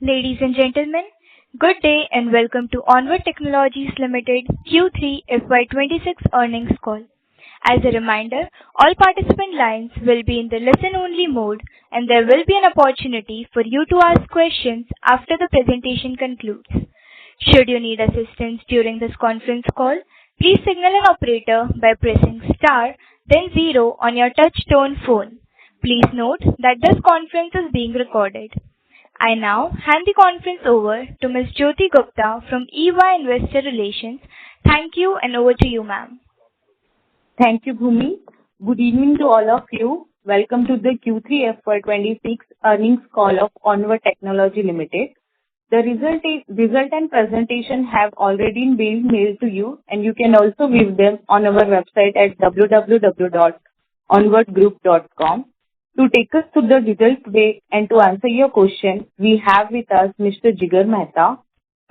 Ladies and gentlemen, good day and welcome to Onward Technologies Limited Q3 FY26 earnings call. As a reminder, all participant lines will be in the listen-only mode, and there will be an opportunity for you to ask questions after the presentation concludes. Should you need assistance during this conference call, please signal an operator by pressing star, then zero on your touch-tone phone. Please note that this conference is being recorded. I now hand the conference over to Ms. Jyoti Gupta from EY Investor Relations. Thank you, and over to you, ma'am. Thank you, Bhumi. Good evening to all of you. Welcome to the Q3 FY26 earnings call of Onward Technologies Limited. The result and presentation have already been mailed to you, and you can also view them on our website at www.onwardgroup.com. To take us through the results today and to answer your question, we have with us Mr. Jigar Mehta,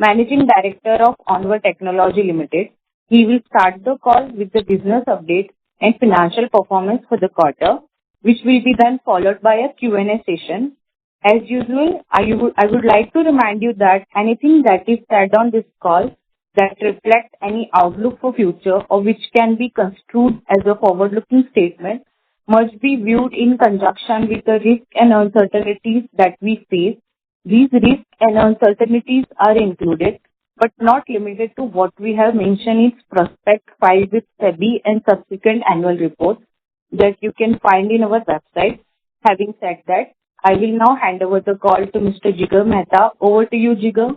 Managing Director of Onward Technologies Limited. He will start the call with the business update and financial performance for the quarter, which will be then followed by a Q&A session. As usual, I would like to remind you that anything that is said on this call that reflects any outlook for future or which can be construed as a forward-looking statement must be viewed in conjunction with the risks and uncertainties that we face. These risks and uncertainties are included, but not limited to what we have mentioned in prospect filed with SEBI and subsequent annual reports that you can find in our website. Having said that, I will now hand over the call to Mr. Jigar Mehta. Over to you, Jigar.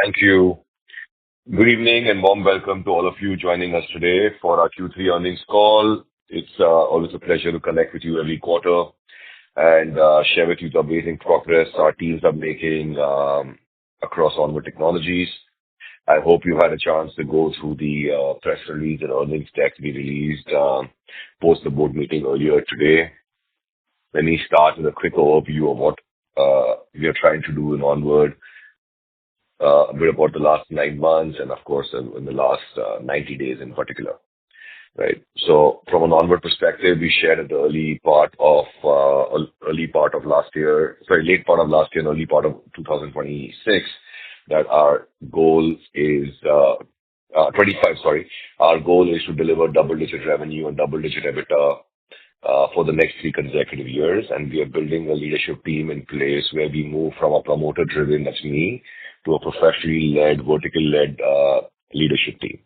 Thank you. Good evening and warm welcome to all of you joining us today for our Q3 earnings call. It's always a pleasure to connect with you every quarter and share with you the amazing progress our teams are making across Onward Technologies. I hope you had a chance to go through the press release and earnings deck we released post the board meeting earlier today. Let me start with a quick overview of what we are trying to do in Onward. A bit about the last 9 months and, of course, in the last 90 days in particular. Right. So, from an Onward perspective, we shared at the late part of last year and early part of 2026, that our goal is 25. Sorry, our goal is to deliver double-digit revenue and double-digit EBITDA for the next 3 consecutive years, and we are building a leadership team in place where we move from a promoter-driven, that's me, to a professionally led, vertical-led leadership team.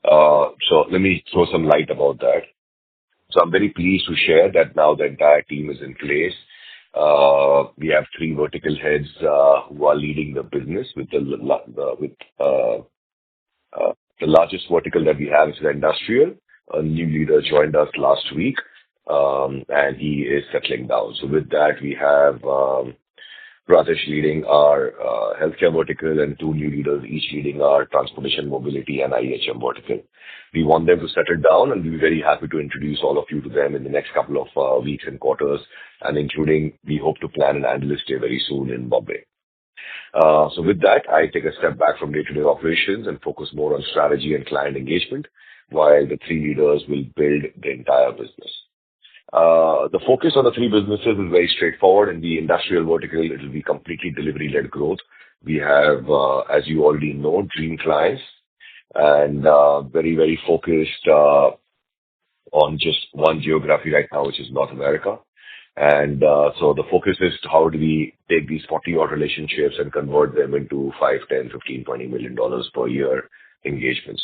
So let me throw some light about that. So I'm very pleased to share that now the entire team is in place. We have 3 vertical heads who are leading the business with the largest vertical that we have is the industrial. A new leader joined us last week, and he is settling down. So with that, we have Rajesh leading our healthcare vertical and 2 new leaders, each leading our transportation, mobility, and IHM vertical. We want them to settle down, and we'll be very happy to introduce all of you to them in the next couple of weeks and quarters, and including we hope to plan an analyst day very soon in Bombay. So with that, I take a step back from day-to-day operations and focus more on strategy and client engagement, while the 3 leaders will build the entire business. The focus on the 3 businesses is very straightforward. In the industrial vertical, it will be completely delivery-led growth. We have, as you already know, dream clients and very, very focused on just one geography right now, which is North America. And so the focus is how do we take these 40-odd relationships and convert them into $5, $10, $15, $20 million per year engagements.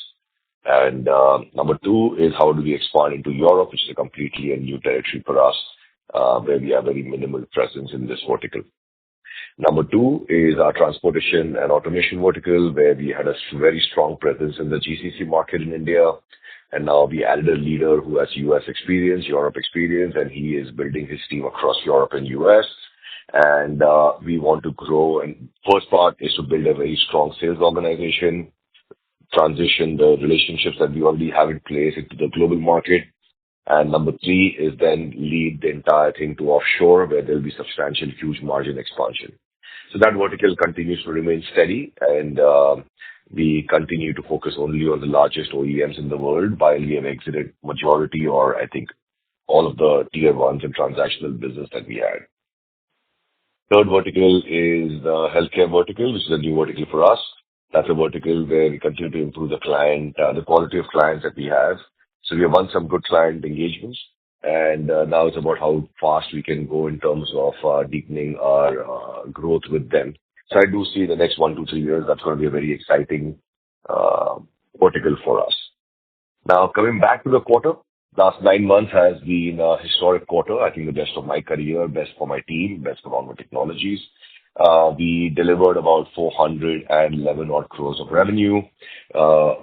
And number 2 is how do we expand into Europe, which is a completely new territory for us, where we have very minimal presence in this vertical. Number 2 is our transportation and automation vertical, where we had a very strong presence in the GCC market in India. And now we added a leader who has US experience, Europe experience, and he is building his team across Europe and US. And we want to grow. And first part is to build a very strong sales organization, transition the relationships that we already have in place into the global market. And number 3 is then lead the entire thing to offshore, where there'll be substantial, huge margin expansion. So that vertical continues to remain steady, and we continue to focus only on the largest OEMs in the world, while we have exited majority, or I think all of the tier ones and transactional business that we had. Third vertical is the healthcare vertical, which is a new vertical for us. That's a vertical where we continue to improve the quality of clients that we have. So we have won some good client engagements, and now it's about how fast we can go in terms of deepening our growth with them. So I do see the next 1 to 3 years, that's going to be a very exciting vertical for us. Now, coming back to the quarter, last 9 months has been a historic quarter. I think the best of my career, best for my team, best for Onward Technologies. We delivered about 411 odd crores of revenue,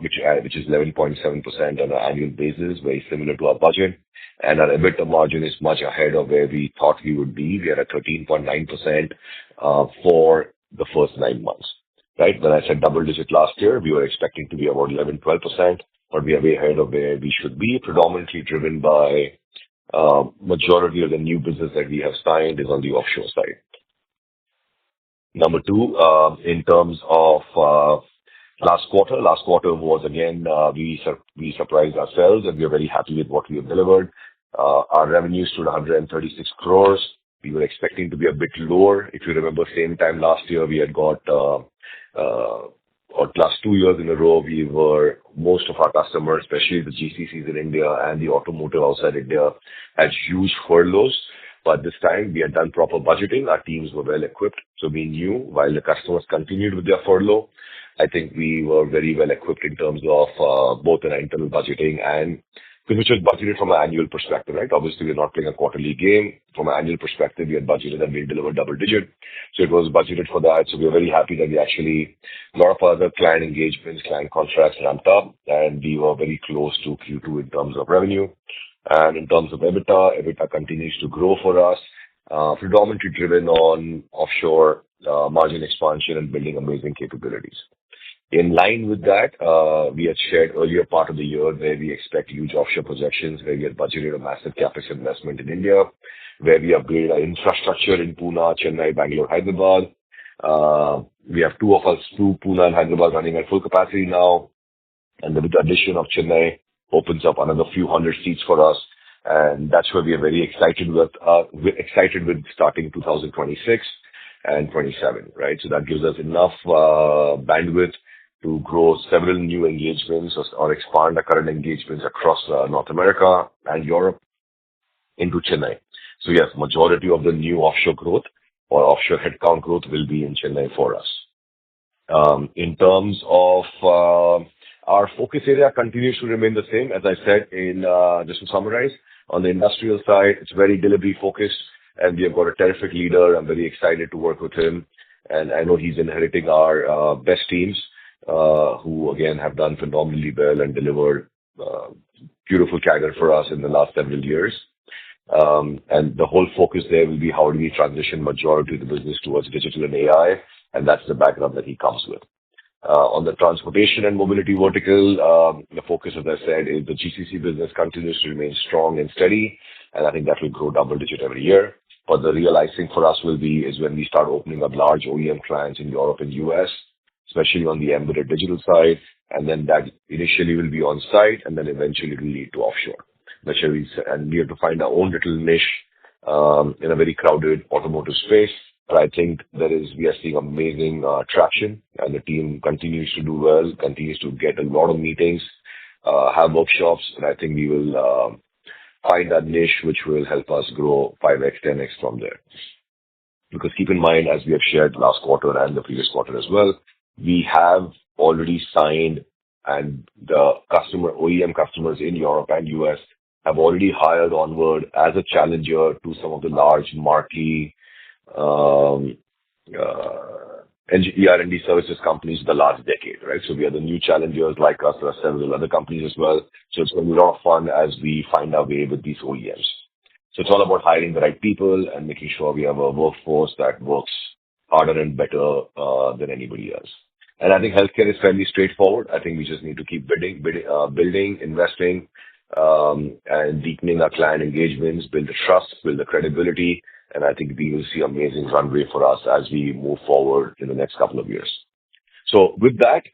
which is 11.7% on an annual basis, very similar to our budget. And our EBITDA margin is much ahead of where we thought we would be. We are at 13.9% for the first 9 months. Right? When I said double digit last year, we were expecting to be about 11-12%, but we are way ahead of where we should be, predominantly driven by majority of the new business that we have signed is on the offshore side. Number two, in terms of last quarter was again, we surprised ourselves, and we are very happy with what we have delivered. Our revenue stood 136 crores. We were expecting to be a bit lower. If you remember, same time last year, we had got, or last 2 years in a row, most of our customers, especially the GCCs in India and the automotive outside India, had huge furloughs. But this time we had done proper budgeting. Our teams were well equipped. So we knew while the customers continued with their furlough, I think we were very well equipped in terms of both an internal budgeting and which was budgeted from an annual perspective, right? Obviously, we're not playing a quarterly game. From an annual perspective, we had budgeted and we delivered double digit. So it was budgeted for that. So we are very happy that a lot of other client engagements, client contracts ramped up, and we were very close to Q2 in terms of revenue. And in terms of EBITDA continues to grow for us, predominantly driven on offshore margin expansion and building amazing capabilities. In line with that, we had shared earlier part of the year where we expect huge offshore projections, where we had budgeted a massive CapEx investment in India, where we upgraded our infrastructure in Pune, Chennai, Bangalore, Hyderabad. We have two, Pune and Hyderabad, running at full capacity now. And with the addition of Chennai, opens up another few hundred seats for us. And that's where we are very excited with starting 2026 and 27, right? So that gives us enough bandwidth to grow several new engagements or expand our current engagements across North America and Europe into Chennai. So yes, majority of the new offshore growth or offshore headcount growth will be in Chennai for us. In terms of our focus area continues to remain the same. As I said, just to summarize, on the industrial side, it's very delivery focused, and we have got a terrific leader. I'm very excited to work with him, and I know he's inheriting our best teams, who again have done phenomenally well and delivered beautiful CAGR for us in the last several years. And the whole focus there will be how do we transition majority of the business towards digital and AI, and that's the background that he comes with. On the transportation and mobility vertical, the focus, as I said, is the GCC business continues to remain strong and steady, and I think that will grow double digit every year. But the real icing for us is when we start opening up large OEM clients in Europe and US, especially on the embedded digital side, and then that initially will be on site, and then eventually it will lead to offshore. And we have to find our own little niche in a very crowded automotive space. But I think we are seeing amazing traction, and the team continues to do well, continues to get a lot of meetings, have workshops, and I think we will find that niche which will help us grow 5x, 10x from there. Because keep in mind, as we have shared last quarter and the previous quarter as well, we have already signed, and the OEM customers in Europe and US have already hired Onward as a challenger to some of the large marquee ER&D services companies of the last decade, right? So we are the new challengers like us. There are several other companies as well. So it's going to be a lot of fun as we find our way with these OEMs. So it's all about hiring the right people and making sure we have a workforce that works harder and better than anybody else. And I think healthcare is fairly straightforward. I think we just need to keep building, investing, and deepening our client engagements, build the trust, build the credibility, and I think we will see amazing runway for us as we move forward in the next couple of years. So with that,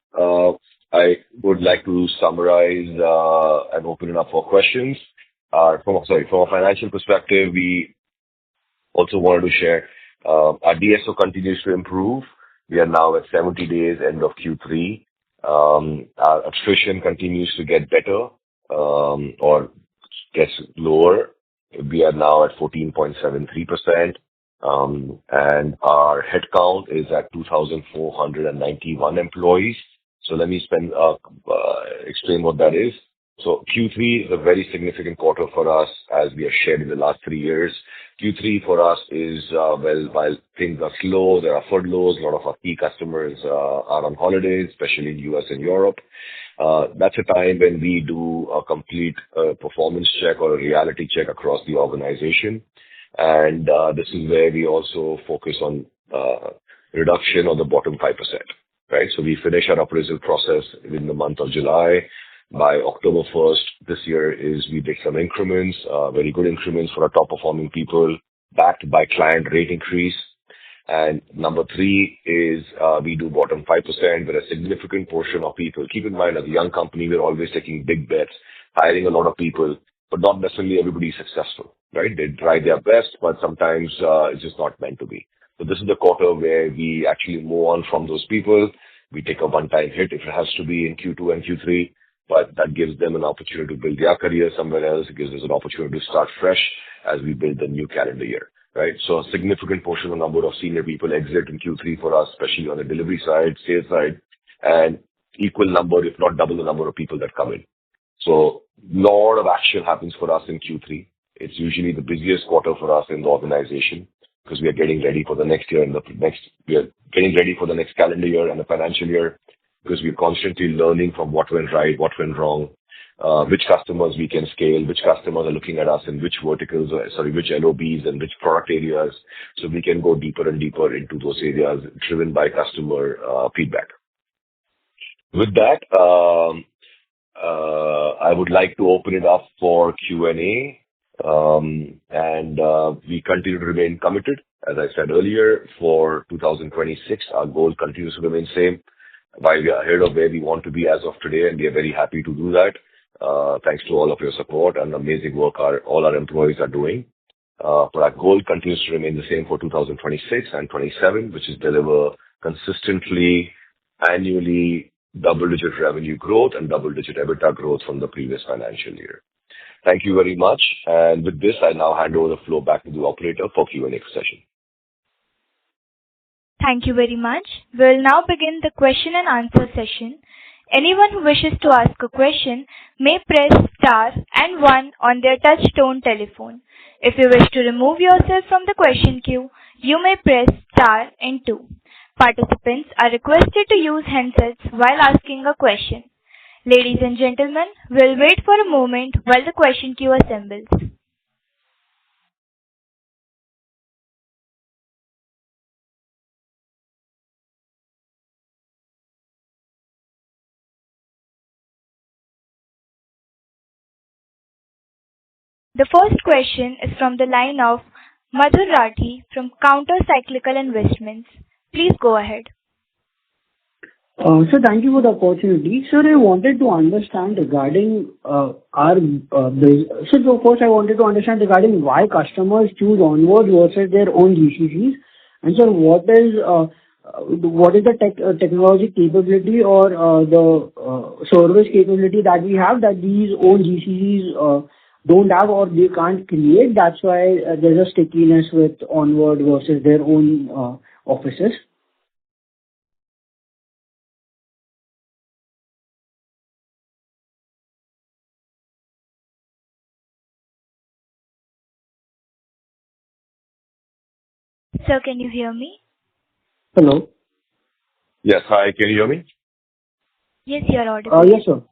I would like to summarize and open it up for questions. from a financial perspective, we also wanted to share our DSO continues to improve. We are now at 70 days, end of Q3. Our attrition continues to get better or gets lower. We are now at 14.73%, and our headcount is at 2,491 employees. So let me explain what that is. So Q3 is a very significant quarter for us, as we have shared in the last 3 years. Q3 for us is, while things are slow, there are furloughs, a lot of our key customers are on holidays, especially in U.S. and Europe. That's a time when we do a complete performance check or a reality check across the organization. And this is where we also focus on reduction on the bottom 5%, right? So we finish our appraisal process in the month of July. By October 1st this year we did some increments, very good increments for our top performing people, backed by client rate increase. And number three is we do bottom 5%, where a significant portion of people, keep in mind, as a young company, we're always taking big bets, hiring a lot of people, but not necessarily everybody is successful, right? They try their best, but sometimes it's just not meant to be. So this is the quarter where we actually move on from those people. We take a one-time hit if it has to be in Q2 and Q3, but that gives them an opportunity to build their career somewhere else. It gives us an opportunity to start fresh as we build the new calendar year, right? So a significant portion of number of senior people exit in Q3 for us, especially on the delivery side, sales side, and equal number, if not double the number of people that come in. So a lot of action happens for us in Q3. It's usually the busiest quarter for us in the organization because we are getting ready for the next year we are getting ready for the next calendar year and the financial year, because we're constantly learning from what went right, what went wrong, which customers we can scale, which customers are looking at us in which verticals, which LOBs and which product areas, so we can go deeper and deeper into those areas driven by customer feedback. With that, I would like to open it up for Q&A, and we continue to remain committed. As I said earlier, for 2026, our goal continues to remain same. While we are ahead of where we want to be as of today, and we are very happy to do that, thanks to all of your support and amazing work all our employees are doing. But our goal continues to remain the same for 2026 and 27, which is deliver consistently, annually, double-digit revenue growth and double-digit EBITDA growth from the previous financial year. Thank you very much. And with this, I now hand over the floor back to the operator for Q&A session. Thank you very much. We'll now begin the question and answer session. Anyone who wishes to ask a question may press star and 1 on their touch-tone telephone. If you wish to remove yourself from the question queue, you may press star and 2. Participants are requested to use handsets while asking a question. Ladies and gentlemen, we'll wait for a moment while the question queue assembles. The first question is from the line of Madhur Rathi from Counter Cyclical Investments. Please go ahead. So thank you for the opportunity. Sir, I wanted to understand regarding first I wanted to understand regarding why customers choose Onward versus their own GCCs. And sir, what is the technology capability or the service capability that we have that these own GCCs don't have or they can't create? That's why there's a stickiness with Onward versus their own offices. Sir, can you hear me? Hello? Yes, hi, can you hear me? Yes, you're audible. Yes, sir.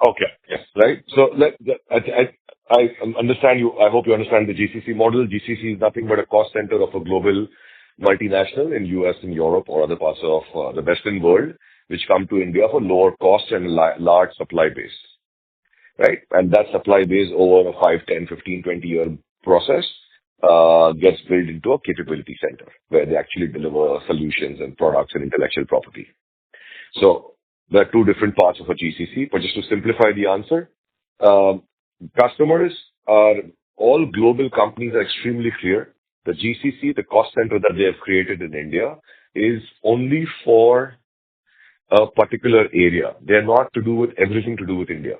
Okay, yes, right. So I understand you. I hope you understand the GCC model. GCC is nothing but a cost center of a global multinational in US and Europe or other parts of the Western world, which come to India for lower cost and large supply base, right? And that supply base over a 5, 10, 15, 20-year process gets built into a capability center where they actually deliver solutions and products and intellectual property. So there are two different parts of a GCC, but just to simplify the answer, customers are all global companies are extremely clear. The GCC, the cost center that they have created in India, is only for a particular area. They're not to do with everything to do with India,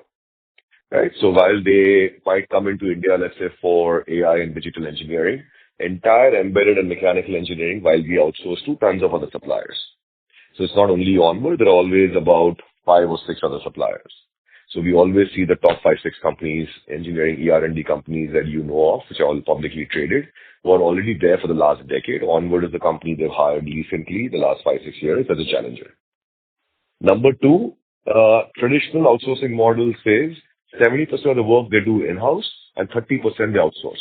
right? So while they might come into India, let's say for AI and digital engineering, entire embedded and mechanical engineering, while we outsource to tons of other suppliers. So it's not only Onward, there are always about 5 or 6 other suppliers. So we always see the top 5, 6 companies, engineering ER&D companies that you know of, which are all publicly traded, who are already there for the last decade. Onward is the company they've hired recently, the last 5, 6 years, as a challenger. Number two, traditional outsourcing model says 70% of the work they do in-house and 30% they outsource.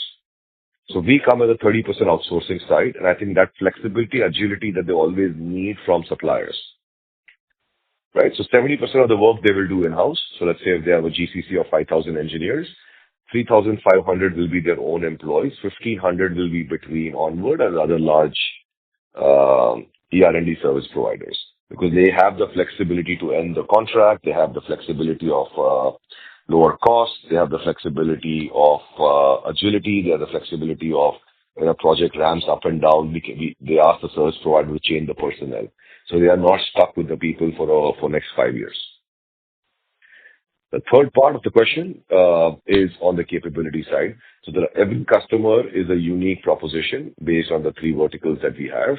So we come as a 30% outsourcing side, and I think that flexibility, agility that they always need from suppliers. Right? So 70% of the work they will do in-house. So let's say if they have a GCC of 5,000 engineers, 3,500 will be their own employees, 1,500 will be between Onward and other large ER&D service providers, because they have the flexibility to end the contract, they have the flexibility of lower costs, they have the flexibility of agility, they have the flexibility of when a project ramps up and down, they ask the service provider to change the personnel. So they are not stuck with the people for next 5 years. The third part of the question is on the capability side. So every customer is a unique proposition based on the 3 verticals that we have.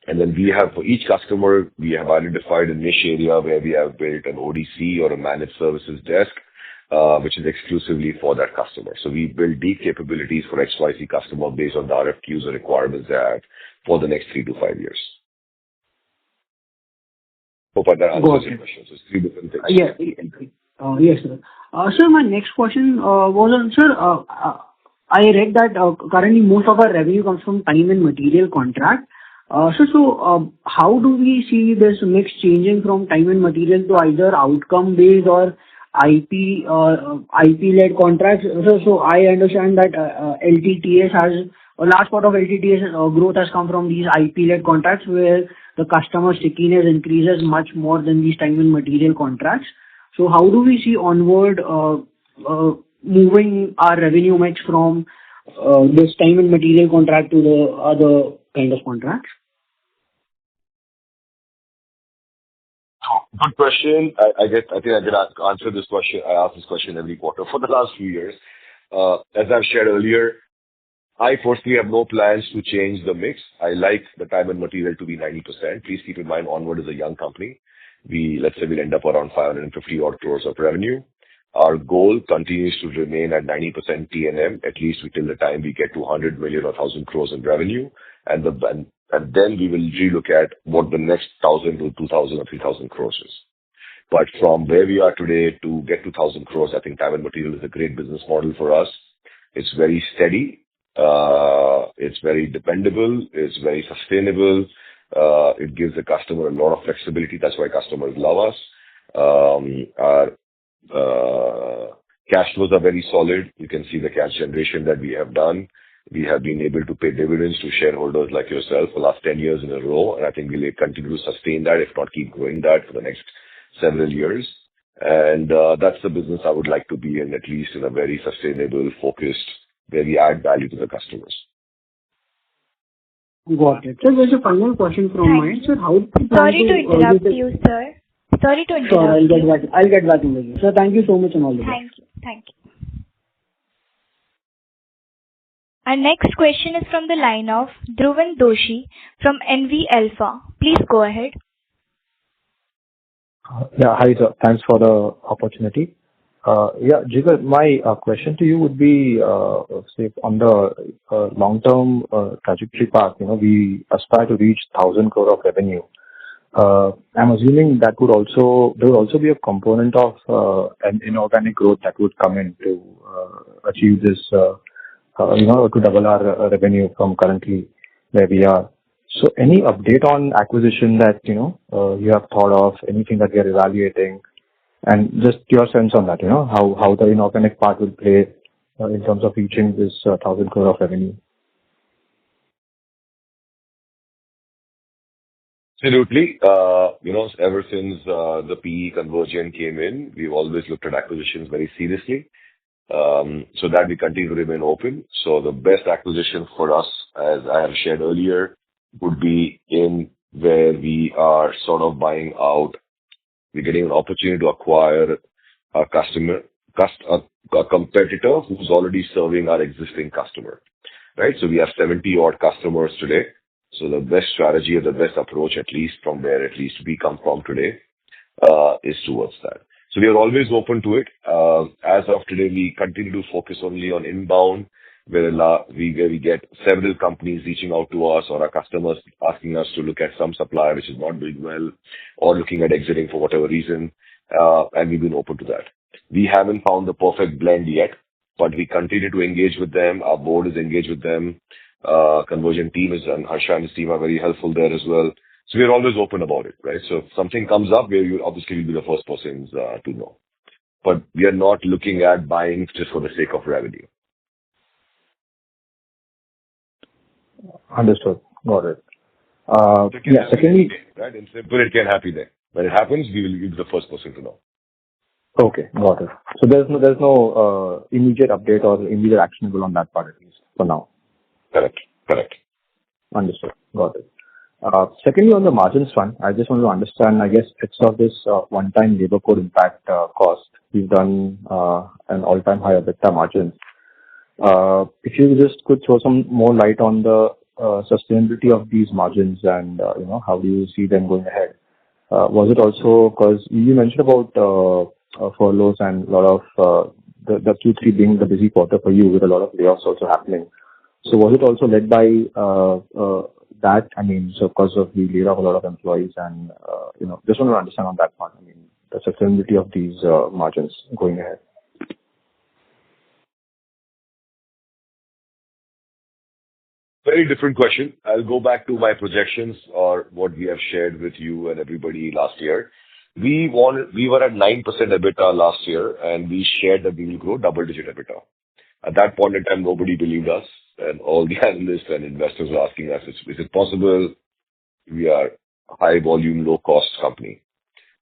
And then we have, for each customer, we have identified a niche area where we have built an ODC or a managed services desk, which is exclusively for that customer. So we build deep capabilities for XYZ customer based on the RFQs or requirements they have for the next 3 to 5 years. Hope that answers your question. So it's 3 different things. Yes, sir. Sir, my next question was on, sir, I read that currently most of our revenue comes from time and material contract. So how do we see this mix changing from time and material to either outcome-based or IP-led contracts? So I understand that LTTS has a large part of LTTS growth has come from these IP-led contracts where the customer stickiness increases much more than these time and material contracts. So how do we see Onward moving our revenue mix from this time and material contract to the other kind of contracts? Good question. I think I can answer this question. I ask this question every quarter for the last few years. As I've shared earlier, I personally have no plans to change the mix. I like the time and material to be 90%. Please keep in mind, Onward is a young company. Let's say we'll end up around 550 odd crores of revenue. Our goal continues to remain at 90% T&M, at least until the time we get to 100 million or 1,000 crores in revenue. And then we will relook at what the next 1,000 to 2,000 or 3,000 crores is. But from where we are today to get to 1,000 crores, I think time and material is a great business model for us. It's very steady. It's very dependable. It's very sustainable. It gives the customer a lot of flexibility. That's why customers love us. Our cash flows are very solid. You can see the cash generation that we have done. We have been able to pay dividends to shareholders like yourself for the last 10 years in a row, and I think we'll continue to sustain that, if not keep growing that for the next several years. And that's the business I would like to be in, at least in a very sustainable, focused, where we add value to the customers. Got it. So there's a final question from mine. Sir, how Sorry to interrupt you, sir. Sorry to interrupt Sure, I'll get back in with you. So thank you so much and all the best. Thank you. Our next question is from the line of Dhruvan Doshi from NV Alpha. Please go ahead. Hi, sir. Thanks for the opportunity. Jigar, my question to you would be, say, on the long-term trajectory path, we aspire to reach 1,000 crore of revenue. I'm assuming there would also be a component of an inorganic growth that would come in to achieve this, to double our revenue from currently where we are. So any update on acquisition that, you have thought of, anything that we are evaluating, and just your sense on that, how the inorganic part will play in terms of reaching this 1,000 crore of revenue? Absolutely. Ever since the PE conversion came in, we've always looked at acquisitions very seriously. so that we continue to remain open. So the best acquisition for us, as I have shared earlier, would be in where we are sort of buying out. We're getting an opportunity to acquire a a competitor who's already serving our existing customer, right? So we have 70 odd customers today. So the best strategy or the best approach, at least from where at least we come from today, is towards that. So we are always open to it. As of today, we continue to focus only on inbound, where we get several companies reaching out to us or our customers asking us to look at some supplier which is not doing well or looking at exiting for whatever reason, and we've been open to that. We haven't found the perfect blend yet, but we continue to engage with them. Our board is engaged with them. Conversion team and Harsha and his team are very helpful there as well. So we're always open about it, right? So if something comes up where you obviously will be the first persons to know. But we are not looking at buying just for the sake of revenue. Understood. Got it. Secondly, right? In simple, it can happen there. When it happens, we will be the first person to know. Okay, got it. So there's no immediate update or immediate actionable on that part, at least for now. Correct. Understood. Got it. Secondly, on the margins front, I just want to understand, I guess, it's of this one-time labor code impact cost. We've done an all-time high EBITDA margins. If you just could throw some more light on the sustainability of these margins and, how do you see them going ahead? Was it also because you mentioned about furloughs and a lot of the Q3 being the busy quarter for you with a lot of layoffs also happening. So was it also led by that? I mean, so because of we laid off a lot of employees and, just want to understand on that part. I mean, the sustainability of these margins going ahead. Very different question. I'll go back to my projections or what we have shared with you and everybody last year. We were at 9% EBITDA last year, and we shared that we will grow double-digit EBITDA. At that point in time, nobody believed us, and all the analysts and investors were asking us, is it possible? We are a high volume, low cost company.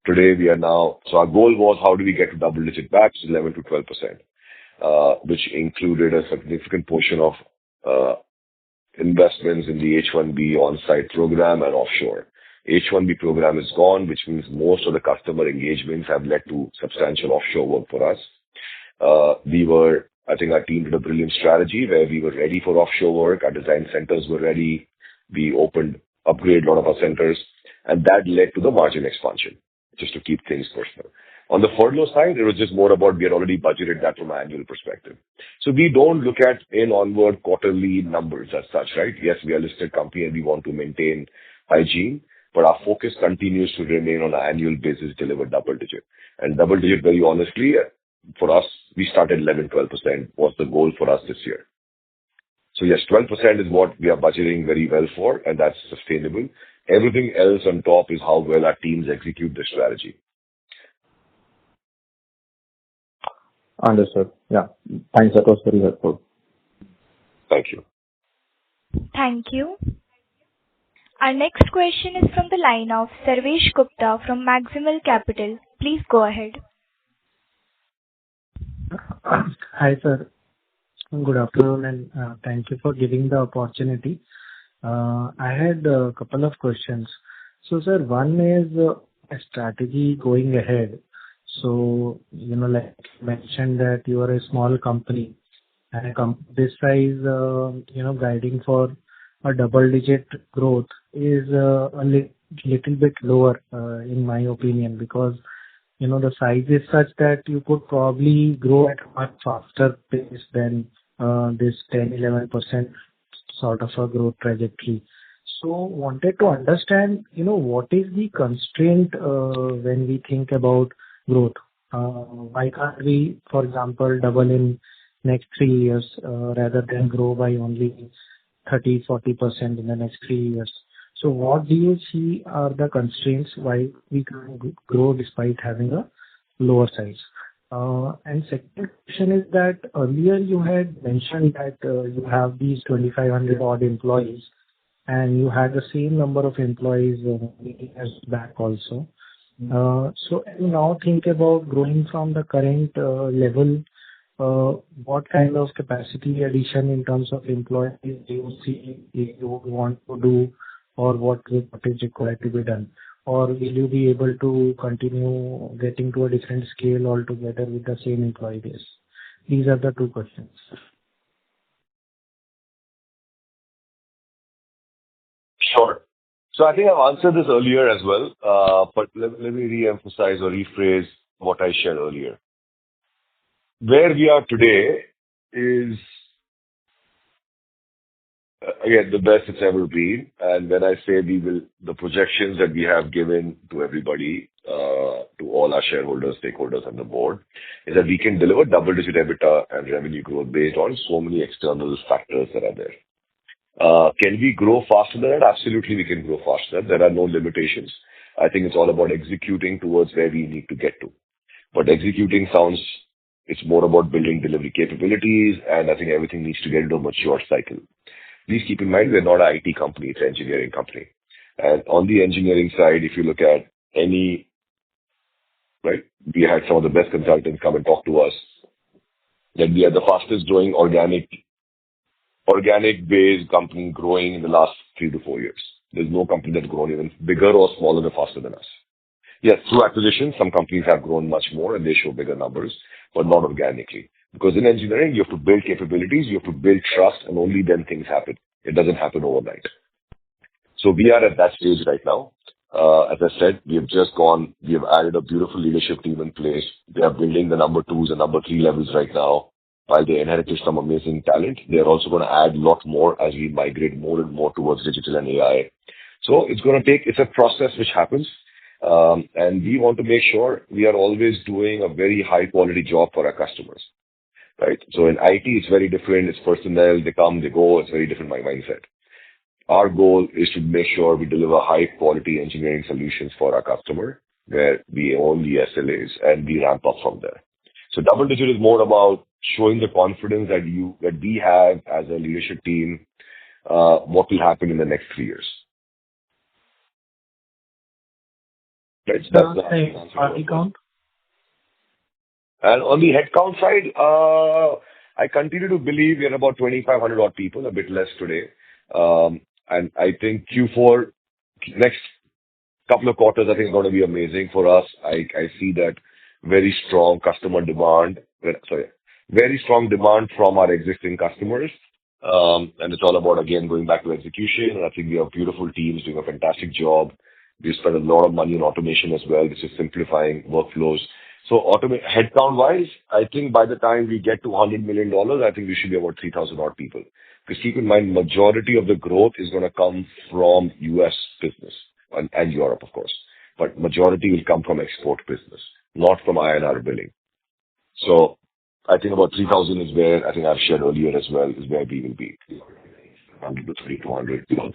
Today we are now, so our goal was how do we get to double-digit back, which is 11 to 12%, which included a significant portion of investments in the H-1B on-site program and offshore. H-1B program is gone, which means most of the customer engagements have led to substantial offshore work for us. I think our team did a brilliant strategy where we were ready for offshore work. Our design centers were ready. We upgraded a lot of our centers, and that led to the margin expansion, just to keep things personal. On the furlough side, it was just more about we had already budgeted that from an annual perspective. So we don't look at onward quarterly numbers as such, right? Yes, we are a listed company and we want to maintain hygiene, but our focus continues to remain on an annual basis, deliver double digit. And double digit, very honestly, for us, we started 11, 12% was the goal for us this year. So yes, 12% is what we are budgeting very well for, and that's sustainable. Everything else on top is how well our teams execute the strategy. Understood. Yeah. Thanks. That was very helpful. Thank you. Thank you. Our next question is from the line of Sarvesh Gupta from Maximal Capital. Please go ahead. Hi, sir. Good afternoon, and thank you for giving the opportunity. I had a couple of questions. So, sir, one is a strategy going ahead. So, like you mentioned that you are a small company and this size, guiding for a double-digit growth is a little bit lower, in my opinion, because, the size is such that you could probably grow at a much faster pace than this 10-11% sort of a growth trajectory. So, wanted to understand, what is the constraint when we think about growth? Why can't we, for example, double in next 3 years rather than grow by only 30-40% in the next 3 years? So what do you see are the constraints why we can't grow despite having a lower size? And second question is that earlier you had mentioned that you have these 2,500 odd employees and you had the same number of employees years back also. So now think about growing from the current level what kind of capacity addition in terms of employees do you see you would want to do, or what is required to be done? Or will you be able to continue getting to a different scale altogether with the same employee base? These are the two questions. Sure. So I think I've answered this earlier as well, but let me re-emphasize or rephrase what I shared earlier. Where we are today is, again, the best it's ever been. And when I say the projections that we have given to everybody, to all our shareholders, stakeholders, and the board, is that we can deliver double-digit EBITDA and revenue growth based on so many external factors that are there. Can we grow faster than that? Absolutely, we can grow faster. There are no limitations. I think it's all about executing towards where we need to get to. But executing it's more about building delivery capabilities, and I think everything needs to get into a mature cycle. Please keep in mind, we're not an IT company, it's an engineering company. And on the engineering side, if you look at right, we had some of the best consultants come and talk to us, that we are the fastest growing organic-based company growing in the last 3 to 4 years. There's no company that's grown even bigger or smaller or faster than us. Yes, through acquisition, some companies have grown much more and they show bigger numbers, but not organically. Because in engineering, you have to build capabilities, you have to build trust, and only then things happen. It doesn't happen overnight. So we are at that stage right now. As I said, we have added a beautiful leadership team in place. They are building the number 2s and number 3 levels right now. While they inherited some amazing talent, they're also going to add a lot more as we migrate more and more towards digital and AI. So it's a process which happens. And we want to make sure we are always doing a very high quality job for our customers, right? So in IT, it's very different. It's personnel, they come, they go. It's very different mindset. Our goal is to make sure we deliver high quality engineering solutions for our customer, where we own the SLAs and we ramp up from there. So double digit is more about showing the confidence that we have as a leadership team, what will happen in the next 3 years. Right? So that's the answer. Headcount? And on the headcount side, I continue to believe we are about 2,500 odd people, a bit less today. And I think Q4, next couple of quarters, I think is going to be amazing for us. I see that very strong very strong demand from our existing customers. And it's all about, again, going back to execution. And I think we have beautiful teams doing a fantastic job. We spend a lot of money on automation as well, which is simplifying workflows. So headcount-wise, I think by the time we get to $100 million, I think we should be about 3,000 odd people. Because keep in mind, majority of the growth is going to come from US business and Europe, of course. But majority will come from export business, not from INR billing. So I think about 3,000 is where I think I've shared earlier as well, is where we will be. 100 to 300 people.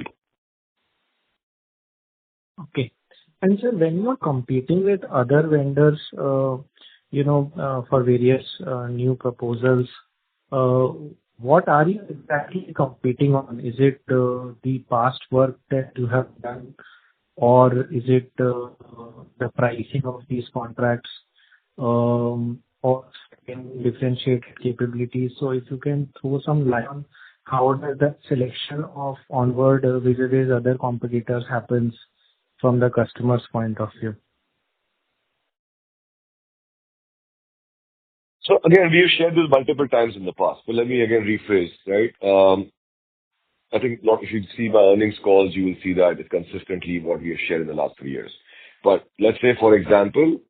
Okay. And sir, when you are competing with other vendors, for various new proposals, what are you exactly competing on? Is it the past work that you have done, or is it the pricing of these contracts, or differentiated capabilities? So if you can throw some light on how does that selection of Onward vis-a-vis other competitors happens from the customer's point of view? So again, we've shared this multiple times in the past, but let me again rephrase, right? I think if you see my earnings calls, you will see that it's consistently what we have shared in the last 3 years. But let's say, for example,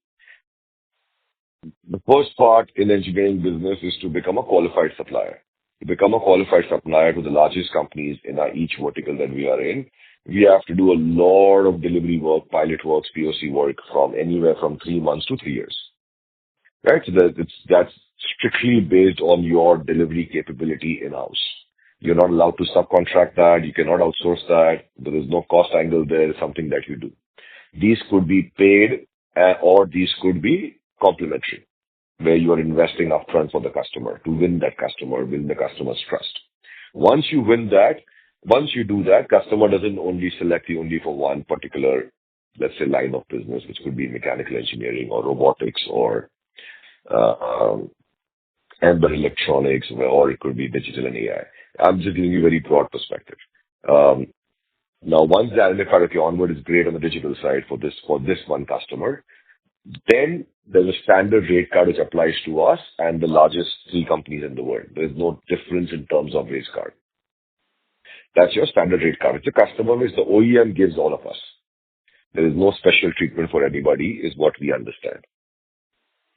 the first part in engineering business is to become a qualified supplier. To become a qualified supplier to the largest companies in each vertical that we are in, we have to do a lot of delivery work, pilot works, POC work from anywhere from 3 months to 3 years. Right? So that's strictly based on your delivery capability in-house. You're not allowed to subcontract that. You cannot outsource that. There is no cost angle there. It's something that you do. These could be paid or these could be complementary, where you are investing upfront for the customer to win that customer, win the customer's trust. Once you do that, customer doesn't only select you only for one particular, let's say, line of business, which could be mechanical engineering or robotics or embedded electronics, or it could be digital and AI. I'm just giving you a very broad perspective. Now, once they identify, okay, Onward is great on the digital side for this one customer, then there's a standard rate card which applies to us and the largest 3 companies in the world. There's no difference in terms of rate card. That's your standard rate card. It's a customer which the OEM gives all of us. There is no special treatment for anybody, is what we understand.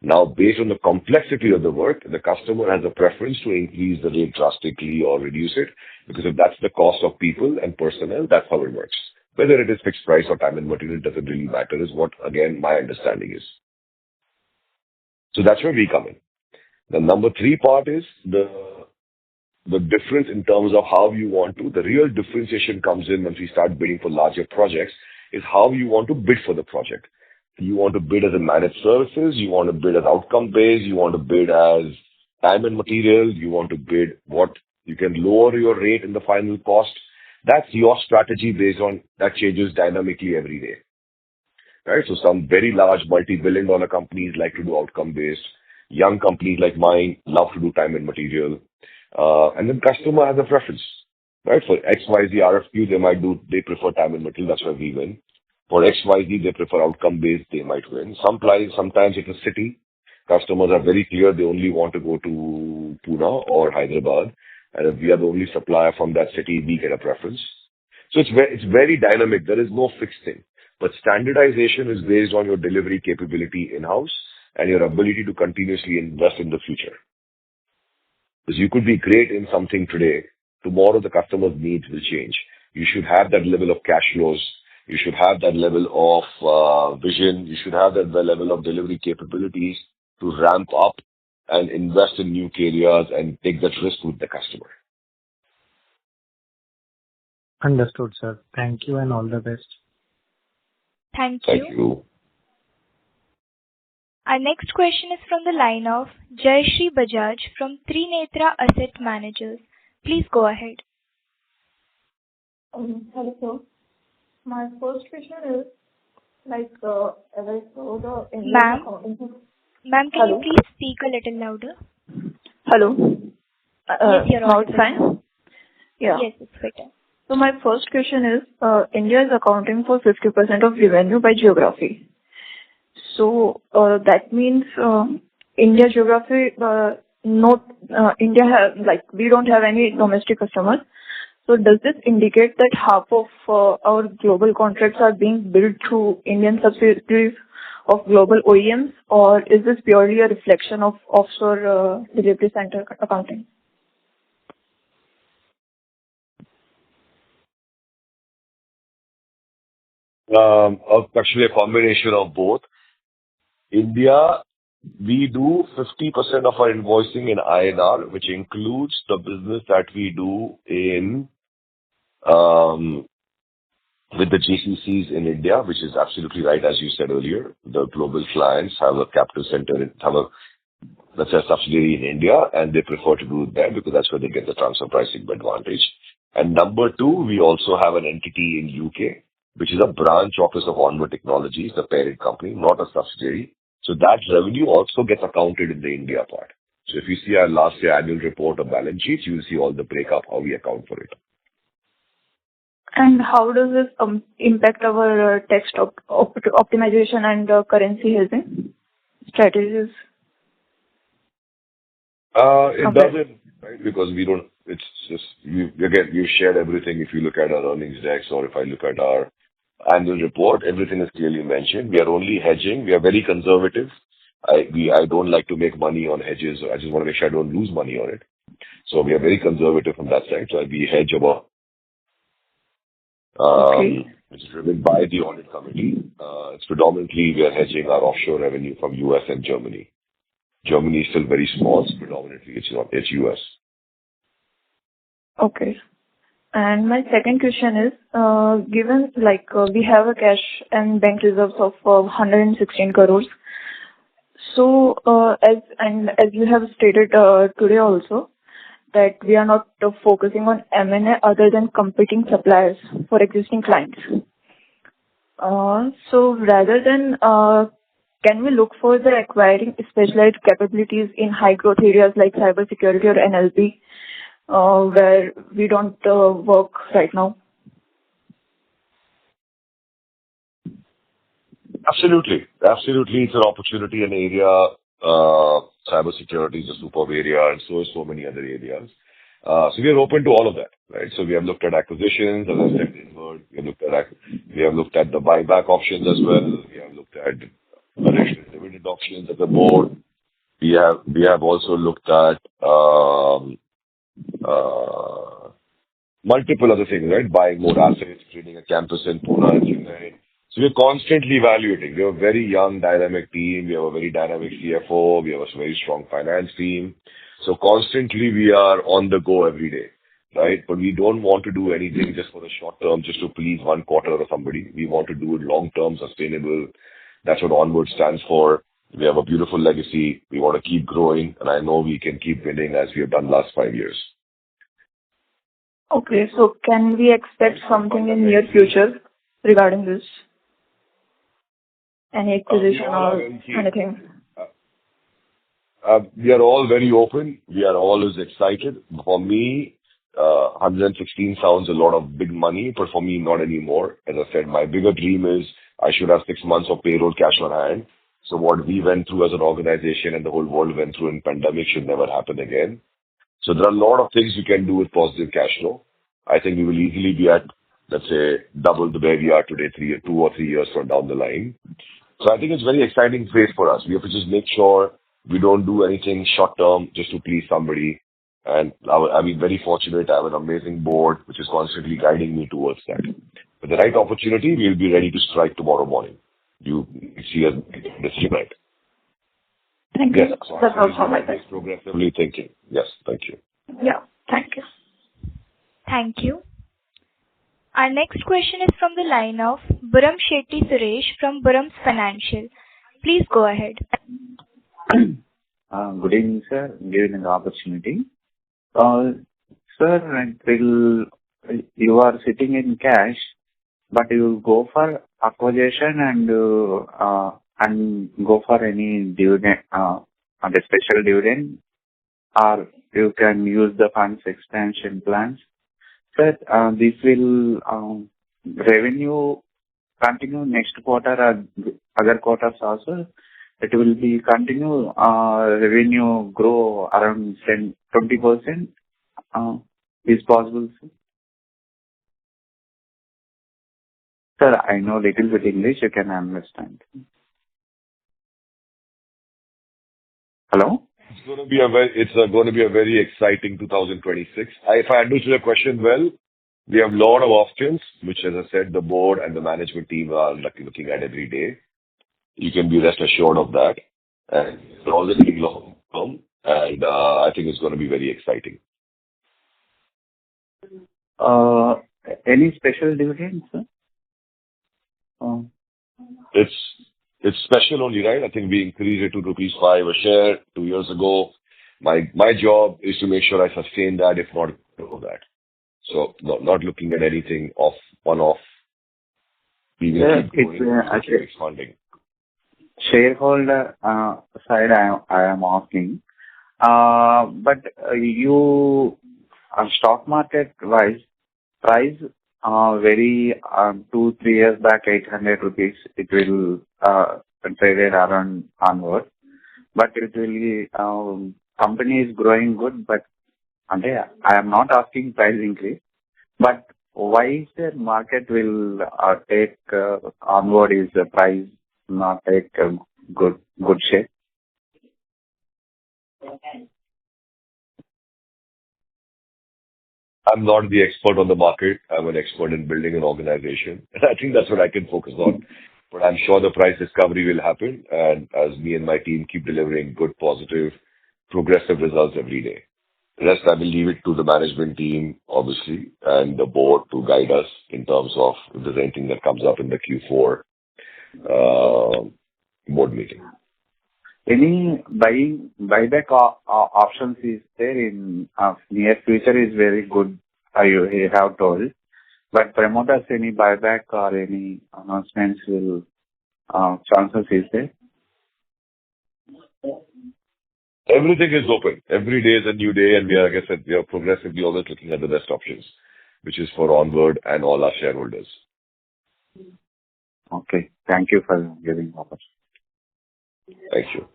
Now, based on the complexity of the work, the customer has a preference to increase the rate drastically or reduce it, because if that's the cost of people and personnel, that's how it works. Whether it is fixed price or time and material doesn't really matter, is what, again, my understanding is. So that's where we come in. The number 3 part is the difference in terms of how you want to. The real differentiation comes in once we start bidding for larger projects, is how you want to bid for the project. You want to bid as a managed services, you want to bid as outcome-based, you want to bid as time and material, you want to bid what you can lower your rate in the final cost. That's your strategy based on that changes dynamically every day. Right? So some very large multi-billion dollar companies like to do outcome-based. Young companies like mine love to do time and material. And then customer has a preference. Right? For XYZ RFQ, they prefer time and material, that's where we win. For XYZ, they prefer outcome-based, they might win. Sometimes it's a city. Customers are very clear they only want to go to Pune or Hyderabad. And if we are the only supplier from that city, we get a preference. So it's very dynamic. There is no fixed thing. But standardization is based on your delivery capability in-house and your ability to continuously invest in the future. Because you could be great in something today. Tomorrow, the customer's needs will change. You should have that level of cash flows. You should have that level of vision. You should have that level of delivery capabilities to ramp up and invest in new areas and take that risk with the customer. Understood, sir. Thank you and all the best. Thank Thank you. you. Our next question is from the line of Jayashree Bajaj from Trinetra Asset Managers. Please go ahead. Hello, sir. My first question is, as I saw the Indian Ma'am? accounting. Ma'am, can you Hello? please speak a little louder? Hello. Yes, you're Now it's audible. fine? Yeah. Yes, it's better. So my first question is, India is accounting for 50% of revenue by geography. So that means India geography, India we don't have any domestic customers. So does this indicate that half of our global contracts are being built through Indian subsidiaries of global OEMs, or is this purely a reflection of offshore delivery center accounting? Actually, a combination of both. India, we do 50% of our invoicing in INR, which includes the business that we do in with the GCCs in India, which is absolutely right, as you said earlier. The global clients have a capital center, let's say, a subsidiary in India, and they prefer to do it there because that's where they get the transfer pricing advantage. And number 2, we also have an entity in UK, which is a branch office of Onward Technologies, the parent company, not a subsidiary. So that revenue also gets accounted in the India part. So if you see our last year annual report or balance sheets, you will see all the breakup, how we account for it. And how does this impact our tax optimization and currency hedging strategies? It doesn't, right? Because we don't, it's just, you shared everything. If you look at our earnings decks or if I look at our annual report, everything is clearly mentioned. We are only hedging. We are very conservative. I don't like to make money on hedges. I just want to make sure I don't lose money on it. So we are very conservative from that side. So we hedge about, which is driven by the audit committee. It's predominantly we are hedging our offshore revenue from US and Germany. Germany is still very small, so predominantly it's US. Okay. And my second question is, given we have a cash and bank reserves of 116 crores. So as you have stated today also, that we are not focusing on M&A other than competing suppliers for existing clients. So rather than can we look for the acquiring specialized capabilities in high growth areas like cybersecurity or NLP, where we don't work right now? Absolutely. Absolutely. It's an opportunity and area. Cybersecurity is a superb area, and so is so many other areas. So we are open to all of that, right? So we have looked at acquisitions, as I said, we have looked at the buyback options as well. We have looked at additional dividend options at the board. We have also looked at multiple other things, right? Buying more assets, creating a campus in Pune and Chennai. So we're constantly evaluating. We have a very young, dynamic team. We have a very dynamic CFO. We have a very strong finance team. So constantly we are on the go every day, right? But we don't want to do anything just for the short term, just to please one quarter or somebody. We want to do it long-term, sustainable. That's what Onward stands for. We have a beautiful legacy. We want to keep growing, and I know we can keep winning as we have done last 5 years. Okay, so can we expect something in near future regarding this? Any acquisition or anything? We are all very open. We are always excited. For me, 116 sounds a lot of big money, but for me, not anymore. As I said, my bigger dream is I should have 6 months of payroll cash on hand. So what we went through as an organization and the whole world went through in pandemic should never happen again. So there are a lot of things you can do with positive cash flow. I think we will easily be at, let's say, double the way we are today, 2 or 3 years from down the line. So I think it's a very exciting phase for us. We have to just make sure we don't do anything short term just to please somebody. And I've been very fortunate. I have an amazing board which is constantly guiding me towards that. With the right opportunity, we'll be ready to strike tomorrow morning. You see us decision right. Thank you. Yes, That's all from my side. Progressively thinking. Yes, thank you. Yeah, thank you. Thank you. Our next question is from the line of Buram Shetty Suresh from Buram's Financial. Please go ahead. Good evening, sir. Given the opportunity. Sir, you are sitting in cash, but you go for acquisition and go for any dividend, the special dividend, or you can use the funds expansion plans. Sir, this will revenue continue next quarter or other quarters also. It will be continue revenue grow around 20%. Is possible, sir? Sir, I know little bit English. You can understand. Hello. It's going to be a very exciting 2026. If I understood your question well, we have a lot of options, which, as I said, the board and the management team are looking at every day. You can be rest assured of that. And it's always being long term, and I think it's going to be very exciting. Any special dividends, sir? It's special only, right? I think we increased it to rupees 5 a share 2 years ago. My job is to make sure I sustain that, if not grow that. So not looking at anything one-off. We will keep expanding. Shareholder side, I am asking. But you, stock market wise, price very 2-3 years back, 800 rupees. It will traded around onward. But it will be company is growing good. But I am not asking price increase. But why is the market will take onward? Is the price not take good shape? I'm not the expert on the market. I'm an expert in building an organization. And I think that's what I can focus on. But I'm sure the price discovery will happen. And as me and my team keep delivering good, positive, progressive results every day. The rest, I will leave it to the management team, obviously, and the board to guide us in terms of if there's anything that comes up in the Q4 board meeting. Any buyback options is there in near future is very good, you have told. But promoters, any buyback or any announcements will chances is there? Everything is open. Every day is a new day, and we are, like I said, we are progressively always looking at the best options, which is for Onward and all our shareholders. Okay. Thank you for giving the opportunity. Thank you.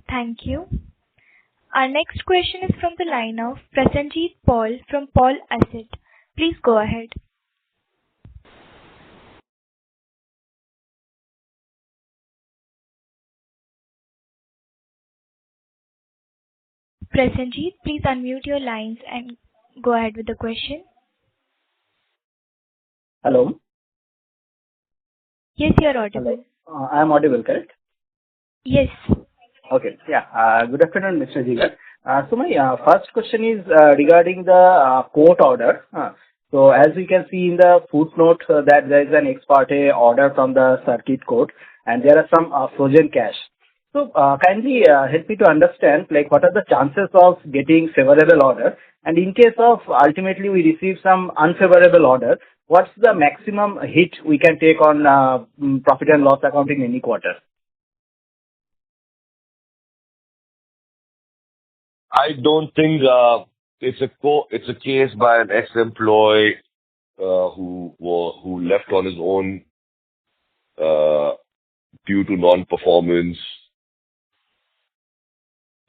Thank you. Our next question is from the line of Prasenjit Paul from Paul Asset. Please go ahead. Prasenjit, please unmute your lines and go ahead with the question. Hello. Yes, you're audible. I am audible, correct? Yes. Okay. Yeah. Good afternoon, Mr. Jigar. So my first question is regarding the court order. So as we can see in the footnote that there is an ex parte order from the circuit court, and there are some frozen cash. So kindly help me to understand, like, what are the chances of getting favorable order, and in case of ultimately we receive some unfavorable order, what's the maximum hit we can take on profit and loss account in any quarter? I don't think it's a case by an ex-employee who left on his own due to non-performance.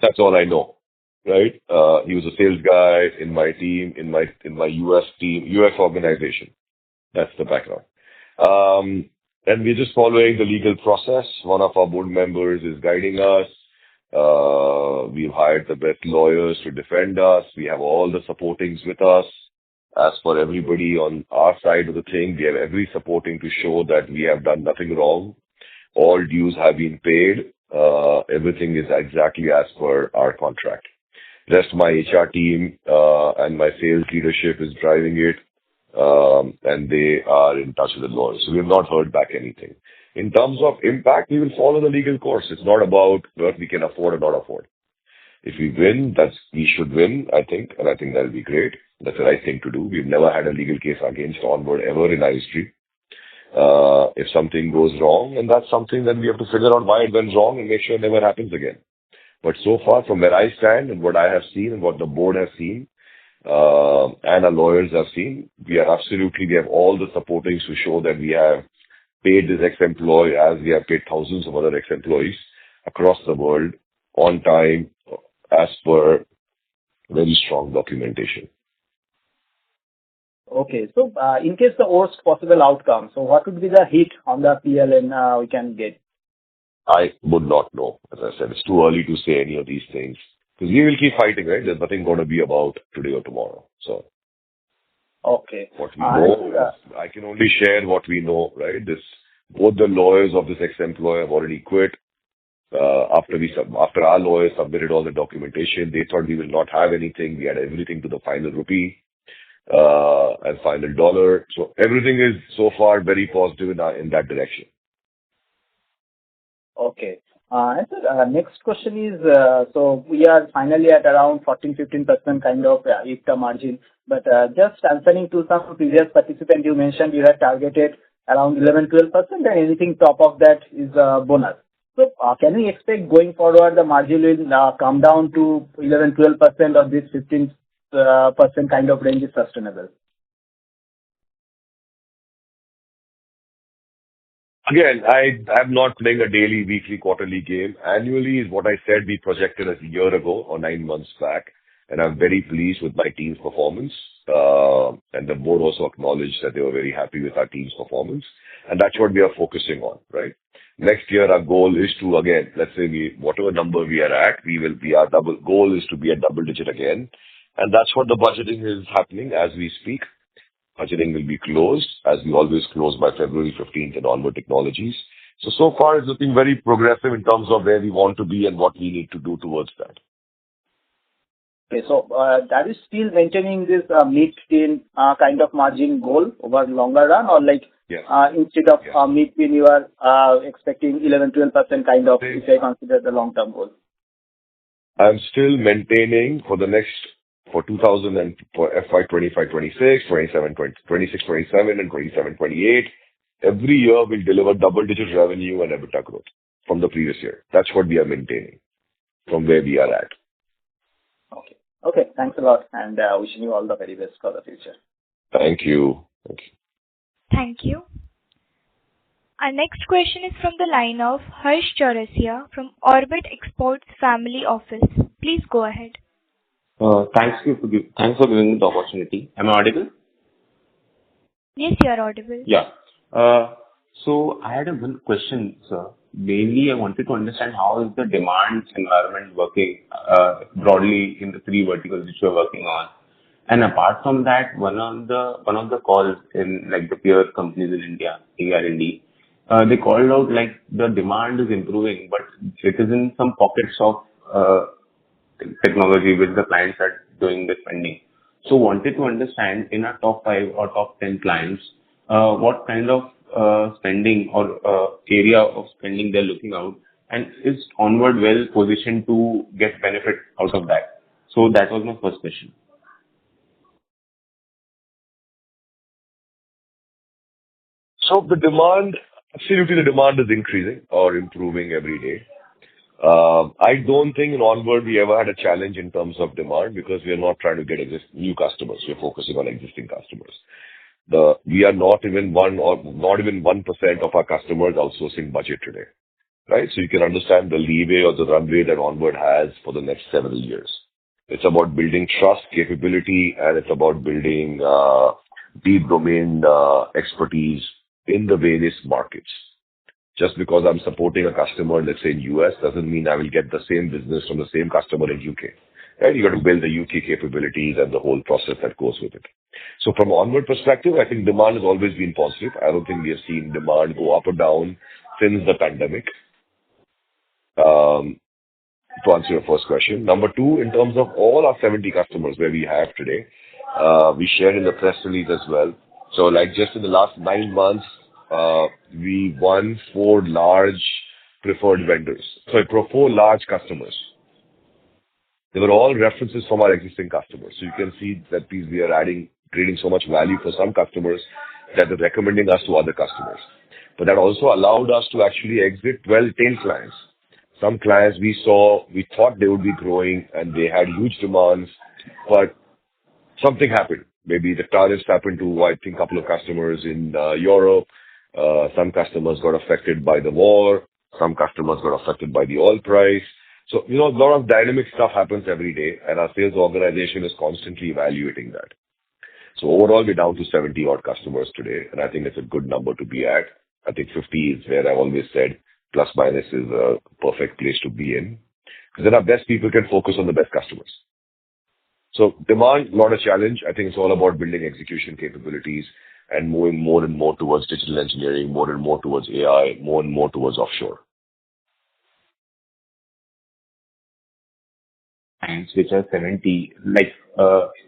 That's all I know, right? He was a sales guy in my team, in my US organization. That's the background. And we're just following the legal process. One of our board members is guiding us. We've hired the best lawyers to defend us. We have all the supportings with us. As for everybody on our side of the thing, we have every supporting to show that we have done nothing wrong. All dues have been paid. Everything is exactly as per our contract. Rest my HR team and my sales leadership is driving it, and they are in touch with the lawyers. So we have not heard back anything. In terms of impact, we will follow the legal course. It's not about what we can afford or not afford. If we win, we should win, I think, and I think that'll be great. That's the right thing to do. We've never had a legal case against Onward ever in our history. If something goes wrong, and that's something that we have to figure out why it went wrong and make sure it never happens again. But so far, from where I stand and what I have seen and what the board has seen, and our lawyers have seen, we have all the supportings to show that we have paid this ex-employee as we have paid thousands of other ex-employees across the world on time as per very strong documentation. Okay. So in case the worst possible outcome, so what would be the hit on the PLN we can get? I would not know. As I said, it's too early to say any of these things because we will keep fighting, right? There's nothing going to be about today or tomorrow. So, okay. What we know, I can only share what we know, right? Both the lawyers of this ex-employee have already quit. After our lawyers submitted all the documentation, they thought we will not have anything. We had everything to the final rupee and final dollar. So everything is so far very positive in that direction. Okay. And sir, next question is, so we are finally at around 14-15% kind of EBITDA margin. But just answering to some previous participant, you mentioned you had targeted around 11-12%, and anything top of that is bonus. So can we expect going forward the margin will come down to 11-12%, or this 15% kind of range is sustainable? Again, I'm not playing a daily, weekly, quarterly game. Annually is what I said we projected a year ago or 9 months back, and I'm very pleased with my team's performance. And the board also acknowledged that they were very happy with our team's performance, and that's what we are focusing on, right? Next year, our goal is to, again, let's say whatever number we are at, goal is to be a double digit again. And that's what the budgeting is happening as we speak. Budgeting will be closed, as we always close by February 15th in Onward Technologies. So far it's looking very progressive in terms of where we want to be and what we need to do towards that. Okay, so that is still maintaining this mid-teen kind of margin goal over longer run, or like yes. Instead of mid-teen, you are expecting 11-12% kind of, if I consider the long-term goal? I'm still maintaining for FY 25-26, 27-27, and 27-28. Every year we'll deliver double-digit revenue and EBITDA growth from the previous year. That's what we are maintaining. from where we are at. Okay. Okay. Thanks a lot, and wishing you all the very best for the future. Thank you. Thank you. Thank you. Our next question is from the line of Harsh Chaurasia from Orbit Exports Family Office. Please go ahead. Thanks for giving me the opportunity. Am I audible? Yes, you are audible. Yeah. So I had one question, sir. Mainly, I wanted to understand how is the demand environment working broadly in the three verticals which you are working on. And apart from that, one of the calls in like the peer companies in India, ER&D, they called out like the demand is improving, but it is in some pockets of technology which the clients are doing the spending. So wanted to understand in our top 5 or top 10 clients, what kind of spending or area of spending they're looking out, and is Onward well positioned to get benefit out of that? So that was my first question. So absolutely the demand is increasing or improving every day. I don't think in Onward we ever had a challenge in terms of demand because we are not trying to get new customers. We are focusing on existing customers. We are not even 1% of our customers outsourcing budget today, right? So you can understand the leeway or the runway that Onward has for the next several years. It's about building trust, capability, and it's about building deep domain expertise in the various markets. Just because I'm supporting a customer, let's say in US, doesn't mean I will get the same business from the same customer in UK. Right? You got to build the UK capabilities and the whole process that goes with it. So from Onward perspective, I think demand has always been positive. I don't think we have seen demand go up or down since the pandemic. To answer your first question. Number two, in terms of all our 70 customers where we have today, we shared in the press release as well. So like just in the last 9 months, we won 4 large preferred vendors. Sorry, 4 large customers. They were all references from our existing customers. So you can see that we are creating so much value for some customers that they're recommending us to other customers. But that also allowed us to actually exit 12 tail clients. Some clients we thought they would be growing and they had huge demands, but something happened. Maybe the tariffs happened to, I think, a couple of customers in Europe. Some customers got affected by the war. Some customers got affected by the oil price. So, a lot of dynamic stuff happens every day, and our sales organization is constantly evaluating that. So overall, we're down to 70 odd customers today, and I think it's a good number to be at. I think 50 is where I've always said plus minus is a perfect place to be in. Because then our best people can focus on the best customers. So demand, not a challenge. I think it's all about building execution capabilities and moving more and more towards digital engineering, more and more towards AI, more and more towards offshore. Clients which are 70, like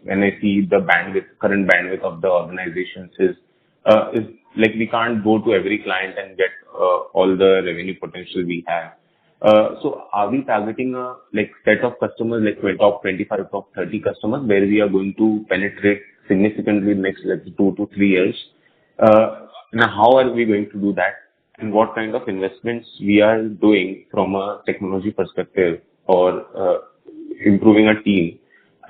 when I see the current bandwidth of the organizations is like we can't go to every client and get all the revenue potential we have. So are we targeting a set of customers like top 25, top 30 customers where we are going to penetrate significantly next 2 to 3 years? Now how are we going to do that? And what kind of investments we are doing from a technology perspective or improving a team?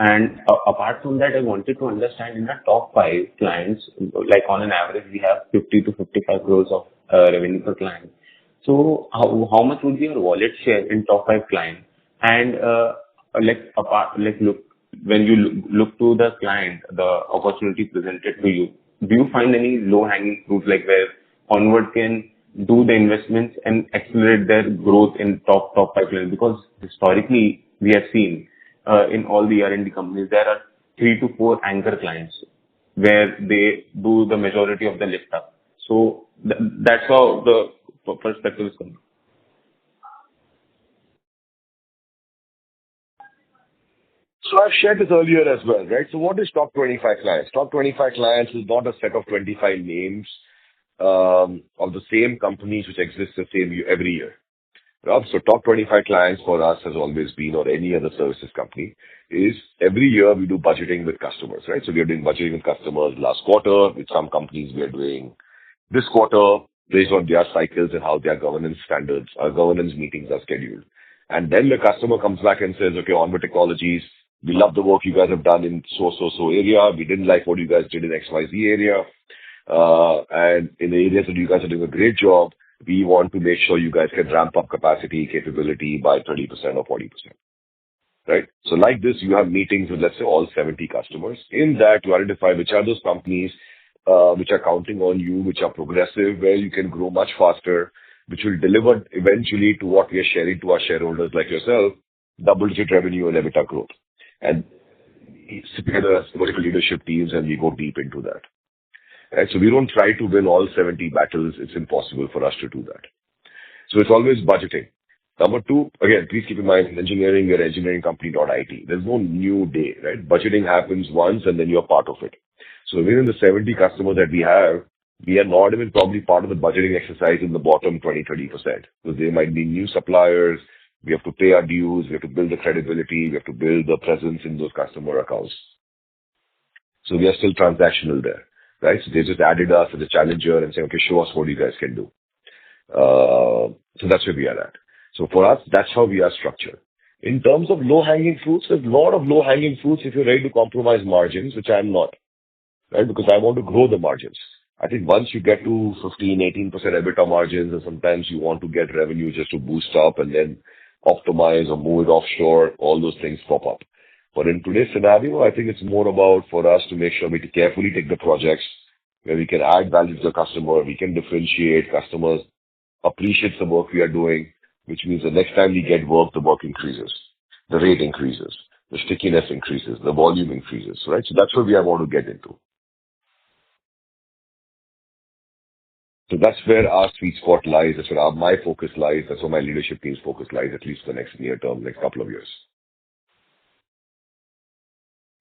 And apart from that, I wanted to understand in the top 5 clients, like on an average, we have 50 to 55 crores of revenue per client. So how much would be your wallet share in top 5 clients? And when you look to the client, the opportunity presented to you, do you find any low-hanging fruit like where Onward can do the investments and accelerate their growth in top 5 clients? Because historically, we have seen in all the R&D companies, there are 3 to 4 anchor clients where they do the majority of the lift up. So that's how the perspective is coming. So I've shared this earlier as well, right? So what is top 25 clients? Top 25 clients is not a set of 25 names of the same companies which exist the same every year. So top 25 clients for us has always been, or any other services company, is every year we do budgeting with customers, right? So we are doing budgeting with customers last quarter. With some companies, we are doing this quarter based on their cycles and how their governance standards, our governance meetings are scheduled. And then the customer comes back and says, okay, Onward Technologies, we love the work you guys have done in so area. We didn't like what you guys did in XYZ area. And in the areas that you guys are doing a great job, we want to make sure you guys can ramp up capacity, capability by 30% or 40%. Right? So like this, you have meetings with, let's say, all 70 customers. In that, you identify which are those companies which are counting on you, which are progressive, where you can grow much faster, which will deliver eventually to what we are sharing to our shareholders like yourself, double-digit revenue and EBITDA growth. And we sit together as vertical leadership teams and we go deep into that. Right? So we don't try to win all 70 battles. It's impossible for us to do that. So it's always budgeting. Number two, again, please keep in mind, in engineering, we're engineeringcompany.it. There's no new day, right? Budgeting happens once and then you're part of it. So within the 70 customers that we have, we are not even probably part of the budgeting exercise in the bottom 20-30%. Because there might be new suppliers, we have to pay our dues, we have to build the credibility, we have to build the presence in those customer accounts. So we are still transactional there, right? So they just added us as a challenger and say, okay, show us what you guys can do. So that's where we are at. So for us, that's how we are structured. In terms of low-hanging fruits, there's a lot of low-hanging fruits if you're ready to compromise margins, which I'm not, right? Because I want to grow the margins. I think once you get to 15-18% EBITDA margins, and sometimes you want to get revenue just to boost up and then optimize or move it offshore, all those things pop up. But in today's scenario, I think it's more about for us to make sure we carefully take the projects where we can add value to the customer, we can differentiate, customers appreciate the work we are doing, which means the next time we get work, the work increases, the rate increases, the stickiness increases, the volume increases, right? So that's where we want to get into. So that's where our sweet spot lies. That's where my focus lies. That's where my leadership team's focus lies, at least for the next near term, next couple of years.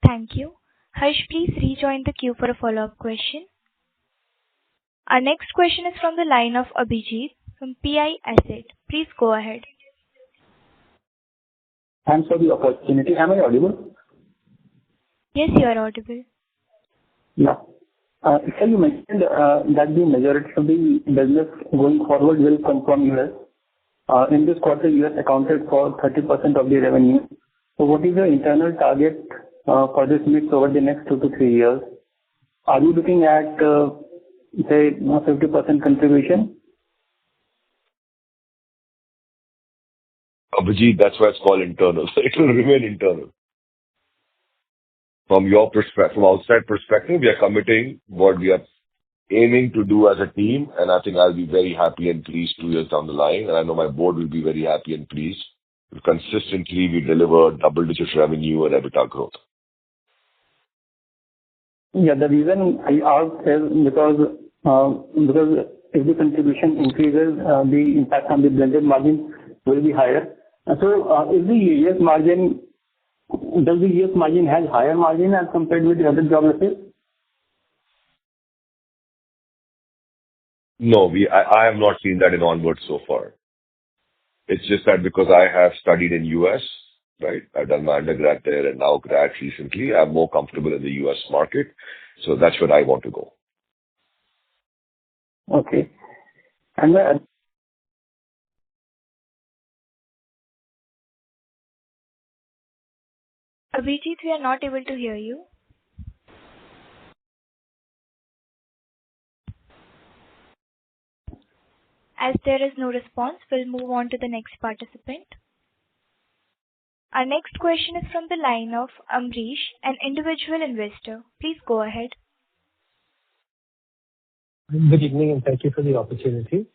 Thank you. Harsh, please rejoin the queue for a follow-up question. Our next question is from the line of Abhijit from PI Asset. Please go ahead. Thanks for the opportunity. Am I audible? Yes, you are audible. Yeah. So you mentioned that the majority of the business going forward will come from US. In this quarter, US accounted for 30% of the revenue. So what is your internal target for this mix over the next 2 to 3 years? Are you looking at, say, 50% contribution? Abhijit, that's why it's called internal. So it will remain internal. From your perspective, from outside perspective, we are committing what we are aiming to do as a team, and I think I'll be very happy and pleased 2 years down the line, and I know my board will be very happy and pleased if consistently we deliver double-digit revenue and EBITDA growth. Yeah, the reason I asked is because if the contribution increases, the impact on the blended margin will be higher. So, is the US margin, does the US margin have higher margin as compared with the other geographies? No, I have not seen that in Onward so far. It's just that because I have studied in US, right? I've done my undergrad there and now grad recently. I'm more comfortable in the US market. So that's where I want to go. Okay. And Abhijit, we are not able to hear you. As there is no response, we'll move on to the next participant. Our next question is from the line of Amrish, an individual investor. Please go ahead. Good evening, and thank you for the opportunity.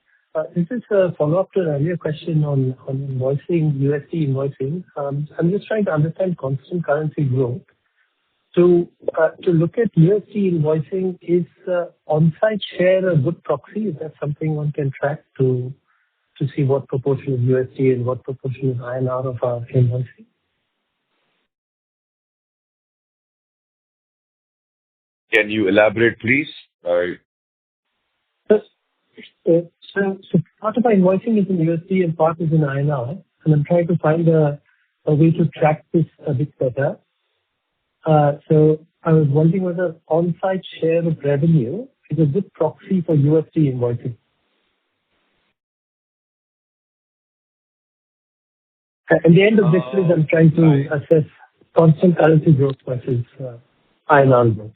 This is a follow-up to an earlier question on invoicing, USD invoicing. I'm just trying to understand constant currency growth. To look at USD invoicing, is on-site share a good proxy? Is that something one can track to see what proportion of USD and what proportion of INR of our invoicing? Can you elaborate, please? So part of our invoicing is in USD and part is in INR, and I'm trying to find a way to track this a bit better. So I was wondering whether on-site share of revenue is a good proxy for USD invoicing. At the end of this quiz, I'm trying to assess constant currency growth versus INR growth.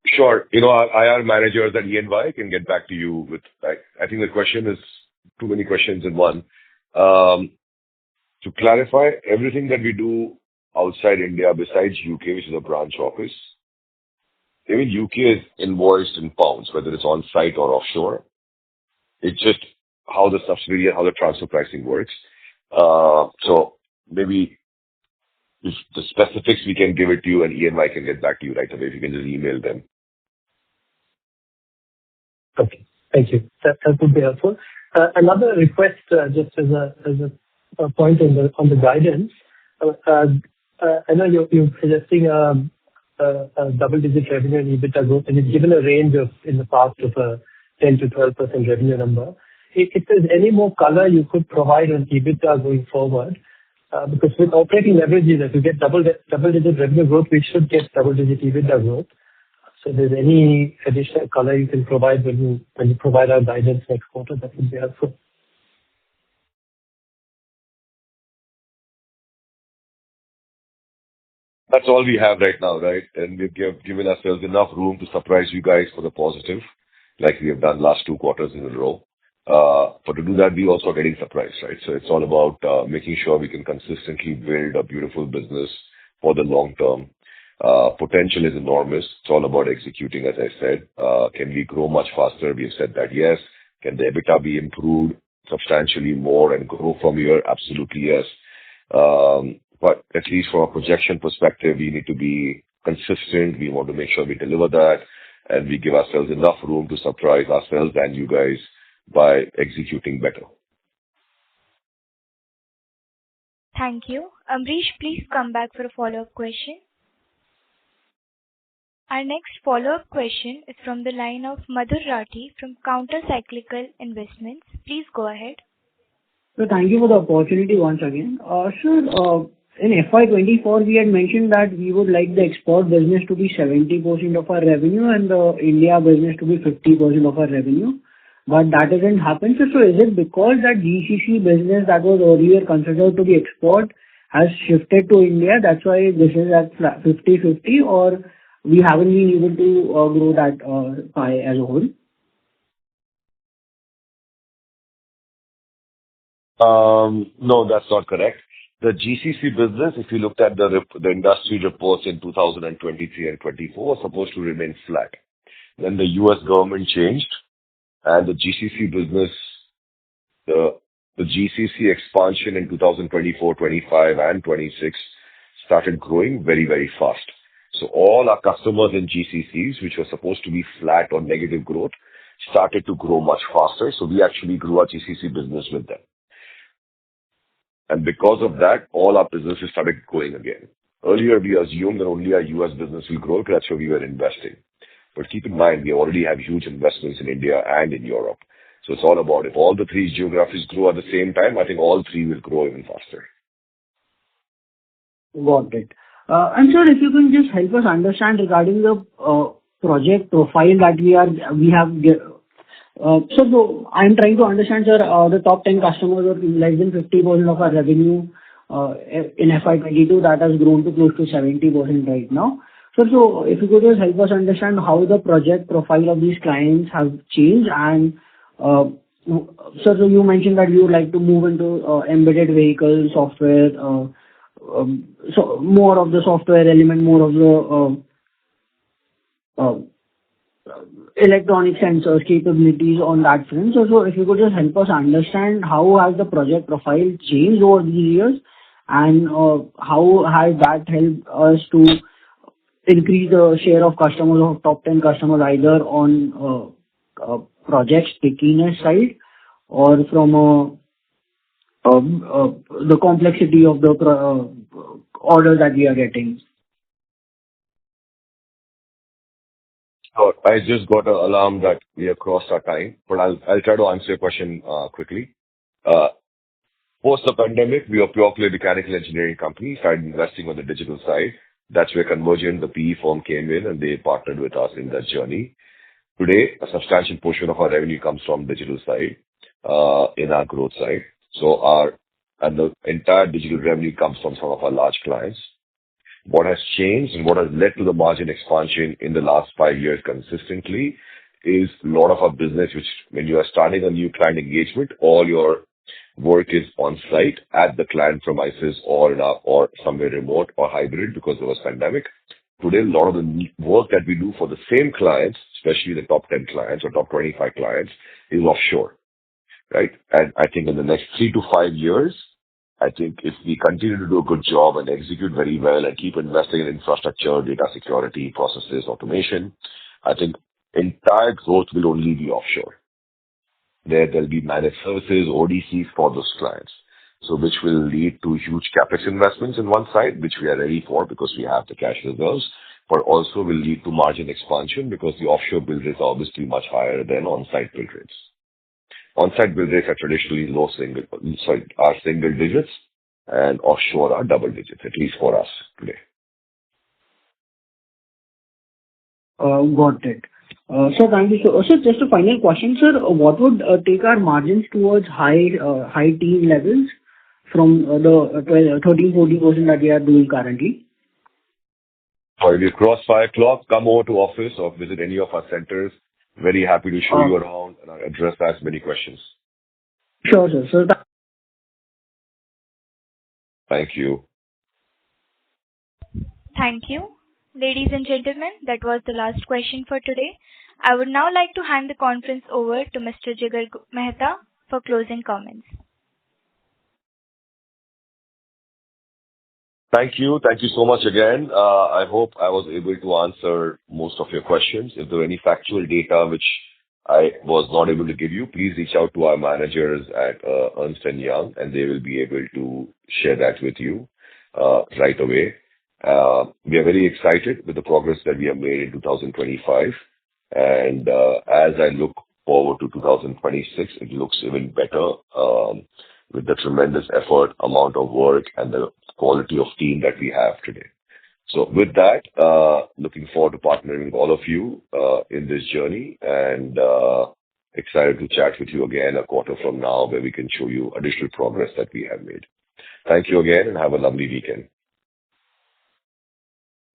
Sure. Our IR managers at EY can get back to you with, I think the question is too many questions in one. To clarify, everything that we do outside India besides UK, which is a branch office, even UK is invoiced in pounds, whether it's on-site or offshore. It's just how the subsidiary and how the transfer pricing works. So maybe if the specifics, we can give it to you, and EY can get back to you right away. If you can just email them. Okay. Thank you. That would be helpful. Another request, just as a point on the guidance. I know you're suggesting a double-digit revenue and EBITDA growth, and you've given a range in the past of a 10 to 12% revenue number. If there's any more color you could provide on EBITDA going forward, because with operating leverages, if you get double-digit revenue growth, we should get double-digit EBITDA growth. So if there's any additional color you can provide when you provide our guidance next quarter, that would be helpful. That's all we have right now, right? And we've given ourselves enough room to surprise you guys for the positive, like we have done last 2 quarters in a row. But to do that, we also are getting surprised, right? So it's all about making sure we can consistently build a beautiful business for the long term. Potential is enormous. It's all about executing, as I said. Can we grow much faster? We've said that, yes. Can the EBITDA be improved substantially more and grow from here? Absolutely, yes. But at least from a projection perspective, we need to be consistent. We want to make sure we deliver that, and we give ourselves enough room to surprise ourselves and you guys by executing better. Thank you. Amrish, please come back for a follow-up question. Our next follow-up question is from the line of Madhur Rathi from Counter Cyclical Investments. Please go ahead. So thank you for the opportunity once again. Sir, in FY24, we had mentioned that we would like the export business to be 70% of our revenue and the India business to be 50% of our revenue. But that doesn't happen. So is it because that GCC business that was earlier considered to be export has shifted to India? That's why this is at 50-50, or we haven't been able to grow that pie as a whole? No, that's not correct. The GCC business, if you looked at the industry reports in 2023 and 24, was supposed to remain flat. Then the US government changed, and the GCC business, the GCC expansion in 2024, 25, and 26 started growing very, very fast. So all our customers in GCCs, which were supposed to be flat or negative growth, started to grow much faster. So we actually grew our GCC business with them. And because of that, all our businesses started growing again. Earlier, we assumed that only our US business will grow because that's where we were investing. But keep in mind, we already have huge investments in India and in Europe. So it's all about if all the 3 geographies grow at the same time, I think all 3 will grow even faster. Got it. And sir, if you can just help us understand regarding the project profile that we have. So I'm trying to understand, sir, the top 10 customers are less than 50% of our revenue in FY22. That has grown to close to 70% right now. So if you could just help us understand how the project profile of these clients have changed. And sir, so you mentioned that you would like to move into embedded vehicle software, so more of the software element, more of the electronic sensors capabilities on that front. So if you could just help us understand how has the project profile changed over these years, and how has that helped us to increase the share of customers of top 10 customers, either on project stickiness side or from the complexity of the order that we are getting. I just got an alarm that we have crossed our time, but I'll try to answer your question quickly. Post the pandemic, we are pure play mechanical engineering company, started investing on the digital side. That's where Convergent, the PE firm, came in, and they partnered with us in that journey. Today, a substantial portion of our revenue comes from digital side in our growth side. So our and the entire digital revenue comes from some of our large clients. What has changed and what has led to the margin expansion in the last 5 years consistently is a lot of our business, which when you are starting a new client engagement, all your work is on-site at the client premises or somewhere remote or hybrid because there was pandemic. Today, a lot of the work that we do for the same clients, especially the top 10 clients or top 25 clients, is offshore, right? And I think in the next 3 to 5 years, I think if we continue to do a good job and execute very well and keep investing in infrastructure, data security, processes, automation, I think entire growth will only be offshore. There'll be managed services, ODCs for those clients. So which will lead to huge capex investments in one side, which we are ready for because we have the cash reserves, but also will lead to margin expansion because the offshore bill rates are obviously much higher than on-site bill rates. On-site bill rates are traditionally single digits, and offshore are double digits, at least for us today. Got it. Sir, thank you. So, just a final question, sir. What would take our margins towards high teen levels from the 13-14% that we are doing currently? Or if you cross 5 o'clock, come over to office or visit any of our centers. Very happy to show you around and address as many questions. Sure, sir. So thank you. Thank you. Ladies and gentlemen, that was the last question for today. I would now like to hand the conference over to Mr. Jigar Mehta for closing comments. Thank you. Thank you so much again. I hope I was able to answer most of your questions. If there are any factual data which I was not able to give you, please reach out to our managers at Ernst & Young, and they will be able to share that with you right away. We are very excited with the progress that we have made in 2025. And as I look forward to 2026, it looks even better with the tremendous effort, amount of work, and the quality of team that we have today. So with that, looking forward to partnering with all of you in this journey, and excited to chat with you again a quarter from now where we can show you additional progress that we have made. Thank you again and have a lovely weekend.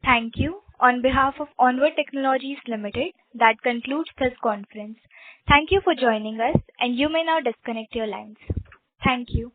Thank you. On behalf of Onward Technologies Limited, that concludes this conference. Thank you for joining us, and you may now disconnect your lines. Thank you.